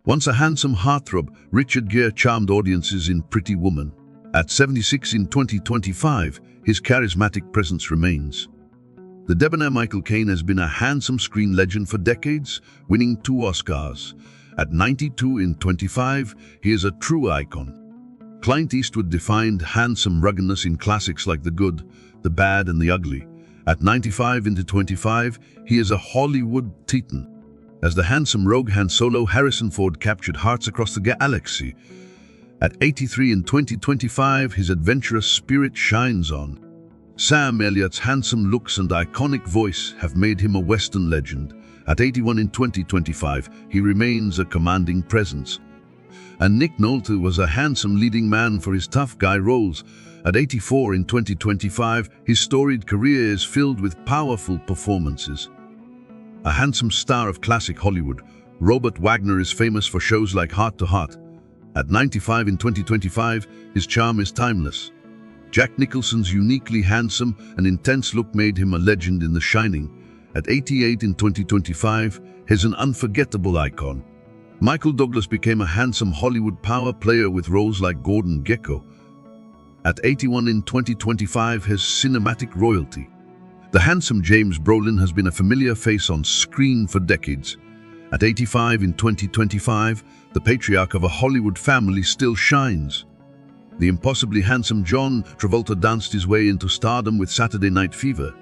Once a handsome heartthrob, Richard Gere charmed audiences in Pretty Woman. At 76 in 2025, his charismatic presence remains. The debonair Michael Caine has been a handsome screen legend for decades, winning 2 Oscars. At 92 in 25, he is a true icon. Clint Eastwood defined handsome ruggedness in classics like The Good, The Bad and The Ugly. At 95 into 25, he is a Hollywood titan. As the handsome rogue Han Solo, Harrison Ford captured hearts across the galaxy. At 83 in 2025, his adventurous spirit shines on. Sam Elliott's handsome looks and iconic voice have made him a Western legend. At 81 in 2025, he remains a commanding presence. And Nick Nolte was a handsome leading man for his tough guy roles. At 84 in 2025, his storied career is filled with powerful performances. A handsome star of classic Hollywood, Robert Wagner is famous for shows like Heart to Heart. At 95 in 2025, his charm is timeless. Jack Nicholson's uniquely handsome and intense look made him a legend in The Shining. At 88 in 2025, he's an unforgettable icon. Michael Douglas became a handsome Hollywood power player with roles like Gordon Gekko. At 81 in 2025, his cinematic royalty. The handsome James Brolin has been a familiar face on screen for decades. At 85 in 2025, the patriarch of a Hollywood family still shines. The impossibly handsome John Travolta danced his way into stardom with Saturday Night Fever.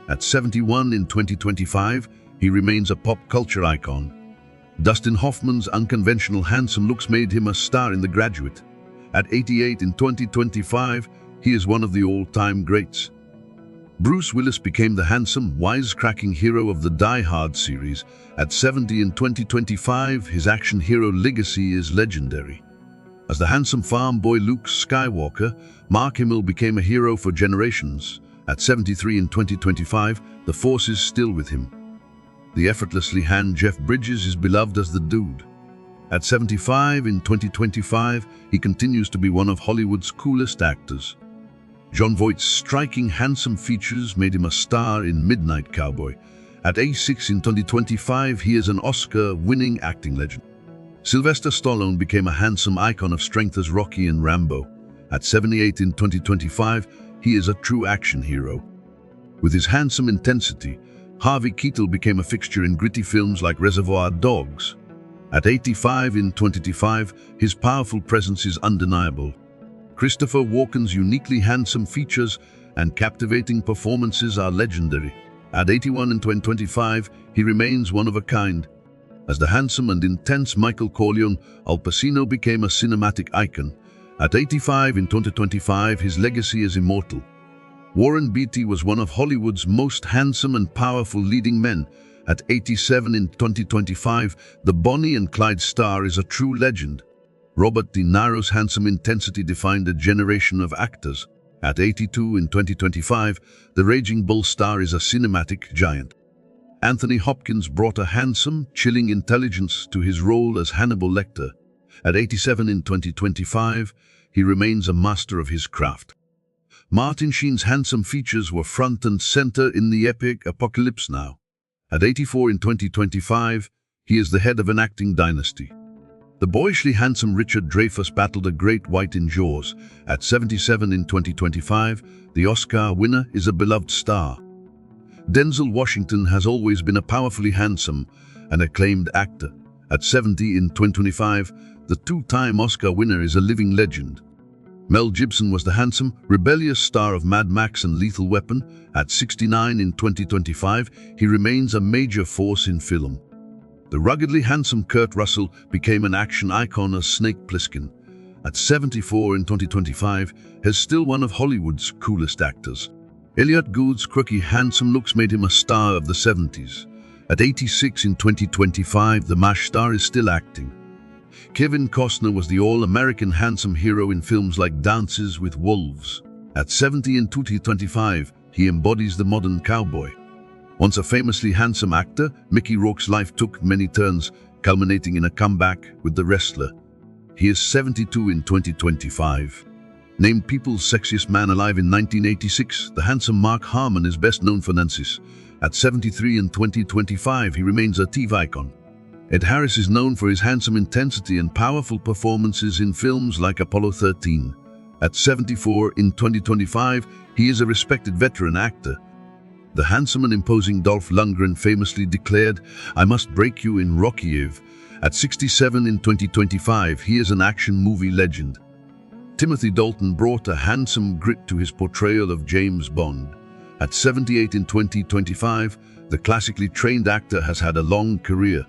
At 71 in 2025, he remains a pop culture icon. Dustin Hoffman's unconventional handsome looks made him a star in The Graduate. At 88 in 2025, he is one of the all-time greats. Bruce Willis became the handsome, wisecracking hero of the Die Hard series. At 70 in 2025, his action hero legacy is legendary. As the handsome farm boy Luke Skywalker, Mark Hamill became a hero for generations. At 73 in 2025, the Force is still with him. The effortlessly hand Jeff Bridges is beloved as the Dude. At 75 in 2025, he continues to be one of Hollywood's coolest actors. Jon Voight's striking, handsome features made him a star in Midnight Cowboy. At 86 in 2025, he is an Oscar-winning acting legend. Sylvester Stallone became a handsome icon of strength as Rocky in Rambo. At 78 in 2025, he is a true action hero. With his handsome intensity, Harvey Keitel became a fixture in gritty films like Reservoir Dogs. At 85 in 2025, his powerful presence is undeniable. Christopher Walken's uniquely handsome features and captivating performances are legendary. At 81 in 2025, he remains one of a kind. As the handsome and intense Michael Corleone, Al Pacino became a cinematic icon. At 85 in 2025, his legacy is immortal. Warren Beatty was one of Hollywood's most handsome and powerful leading men. At 87 in 2025, the Bonnie and Clyde star is a true legend. Robert De Niro's handsome intensity defined a generation of actors. At 82 in 2025, the Raging Bull star is a cinematic giant. Anthony Hopkins brought a handsome, chilling intelligence to his role as Hannibal Lecter. At 87 in 2025, he remains a master of his craft. Martin Sheen's handsome features were front and center in the epic Apocalypse Now. At 84 in 2025, he is the head of an acting dynasty. The boyishly handsome Richard Dreyfuss battled a great white in Jaws. At 77 in 2025, the Oscar winner is a beloved star. Denzel Washington has always been a powerfully handsome and acclaimed actor. At 70 in 2025, the two-time Oscar winner is a living legend. Mel Gibson was the handsome, rebellious star of Mad Max and Lethal Weapon. At 69 in 2025, he remains a major force in film. The ruggedly handsome Kurt Russell became an action icon as Snake Plissken. At 74 in 2025, he's still one of Hollywood's coolest actors. Elliot Gould's quirky, handsome looks made him a star of the 70s. At 86 in 2025, the MASH star is still acting. Kevin Costner was the all-American handsome hero in films like Dances with Wolves. At 70 in 2025, he embodies the modern cowboy. Once a famously handsome actor, Mickey Rourke's life took many turns, culminating in a comeback with The Wrestler. He is 72 in 2025. Named People's Sexiest Man Alive in 1986, the handsome Mark Harmon is best known for Nancy's. At 73 in 2025, he remains a TV icon. Ed Harris is known for his handsome intensity and powerful performances in films like Apollo 13. At 74 in 2025, he is a respected veteran actor. The handsome and imposing Dolph Lundgren famously declared, "I must break you in Rockiv." At 67 in 2025, he is an action movie legend. Timothy Dalton brought a handsome grit to his portrayal of James Bond. At 78 in 2025, the classically trained actor has had a long career.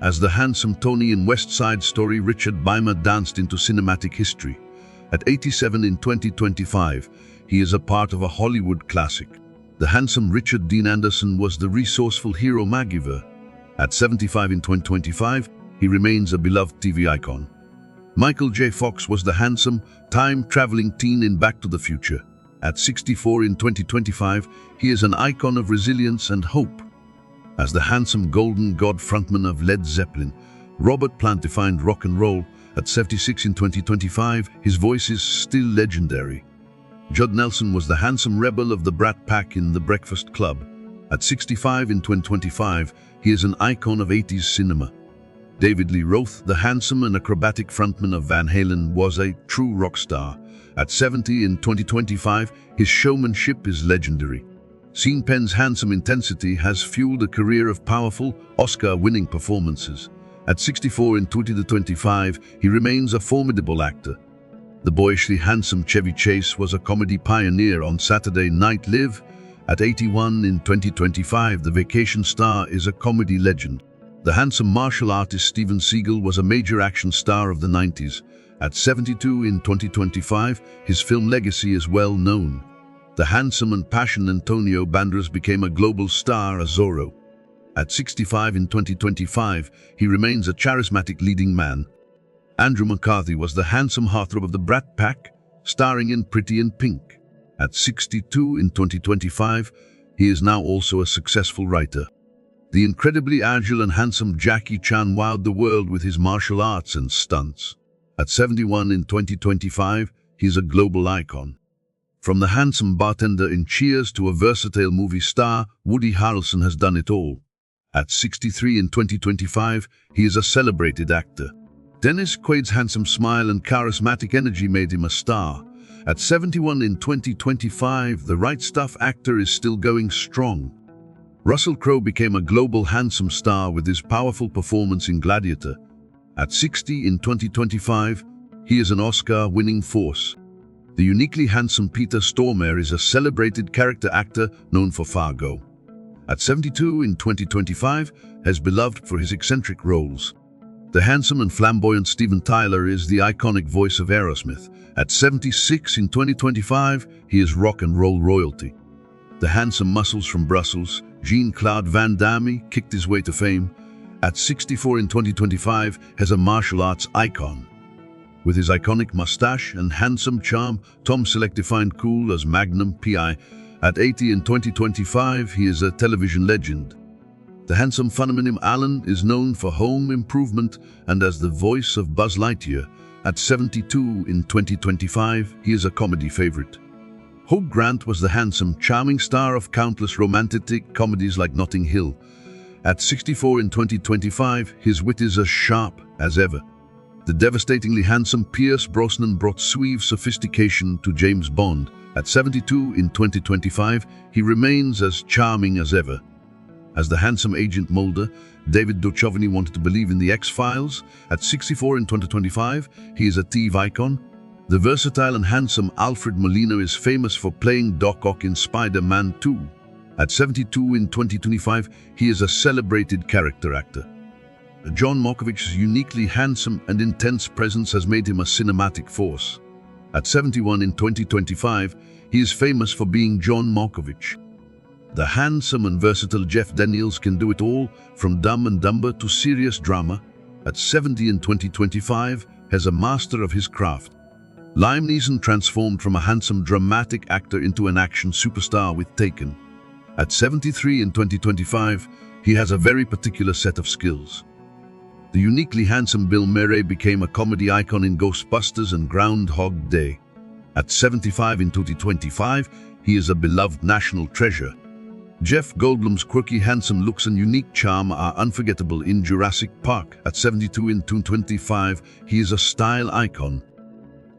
As the handsome Tony in West Side Story, Richard Beymer danced into cinematic history. At 87 in 2025, he is a part of a Hollywood classic. The handsome Richard Dean Anderson was the resourceful hero MacGyver. At 75 in 2025, he remains a beloved TV icon. Michael J. Fox was the handsome, time-traveling teen in Back to the Future. At 64 in 2025, he is an icon of resilience and hope. As the handsome Golden God frontman of Led Zeppelin, Robert Plant defined rock and roll. At 76 in 2025, his voice is still legendary. Judd Nelson was the handsome rebel of the Brat Pack in The Breakfast Club. At 65 in 2025, he is an icon of 80s cinema. David Lee Roth, the handsome and acrobatic frontman of Van Halen, was a true rock star. At 70 in 2025, his showmanship is legendary. Sean Penn's handsome intensity has fueled a career of powerful, Oscar-winning performances. At 64 in 2025, he remains a formidable actor. The boyishly handsome Chevy Chase was a comedy pioneer on Saturday Night Live. At 81 in 2025, the vacation star is a comedy legend. The handsome martial artist Steven Seagal was a major action star of the 90s. At 72 in 2025, his film legacy is well known. The handsome and passionate Antonio Banderas became a global star as Zorro. At 65 in 2025, he remains a charismatic leading man. Andrew McCarthy was the handsome heartthrob of the Brat Pack, starring in Pretty in Pink. At 62 in 2025, he is now also a successful writer. The incredibly agile and handsome Jackie Chan wowed the world with his martial arts and stunts. At 71 in 2025, he is a global icon. From the handsome bartender in Cheers to a versatile movie star, Woody Harrelson has done it all. At 63 in 2025, he is a celebrated actor. Dennis Quaid's handsome smile and charismatic energy made him a star. At 71 in 2025, the Right Stuff actor is still going strong. Russell Crowe became a global handsome star with his powerful performance in Gladiator. At 60 in 2025, he is an Oscar-winning force. The uniquely handsome Peter Stormare is a celebrated character actor known for Fargo. At 72 in 2025, he is beloved for his eccentric roles. The handsome and flamboyant Steven Tyler is the iconic voice of Aerosmith. At 76 in 2025, he is rock and roll royalty. The handsome muscles from Brussels, Jean-Claude Van Damme, kicked his way to fame. At 64 in 2025, has a martial arts icon. With his iconic mustache and handsome charm, Tom Selleck defined cool as Magnum P.I. At 80 in 2025, he is a television legend. The handsome Phenomenon Allen is known for Home Improvement and as the voice of Buzz Lightyear. At 72 in 2025, he is a comedy favorite. Hugh Grant was the handsome, charming star of countless romantic comedies like Notting Hill. At 64 in 2025, his wit is as sharp as ever. The devastatingly handsome Pierce Brosnan brought suave sophistication to James Bond. At 72 in 2025, he remains as charming as ever. As the handsome Agent Mulder, David Duchovny wanted to believe in the X-Files. At 64 in 2025, he is a TV icon. The versatile and handsome Alfred Molina is famous for playing Doc Ock in Spider-Man 2. At 72 in 2025, he is a celebrated character actor. John Malkovich's uniquely handsome and intense presence has made him a cinematic force. At 71 in 2025, he is famous for being John Malkovich. The handsome and versatile Jeff Daniels can do it all, from Dumb and Dumber to serious drama. At 70 in 2025, as a master of his craft. Liam Neeson transformed from a handsome dramatic actor into an action superstar with Taken. At 73 in 2025, he has a very particular set of skills. The uniquely handsome Bill Murray became a comedy icon in Ghostbusters and Groundhog Day. At 75 in 2025, he is a beloved national treasure. Jeff Goldblum's quirky, handsome looks and unique charm are unforgettable in Jurassic Park. At 72 in 2025, he is a style icon.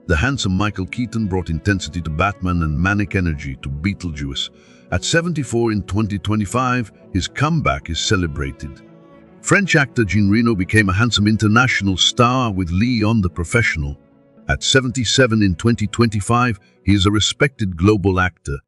The handsome Michael Keaton brought intensity to Batman and manic energy to Beetlejuice. At 74 in 2025, his comeback is celebrated. French actor Jean Reno became a handsome international star with Leon the Professional. At 77 in 2025, he is a respected global actor.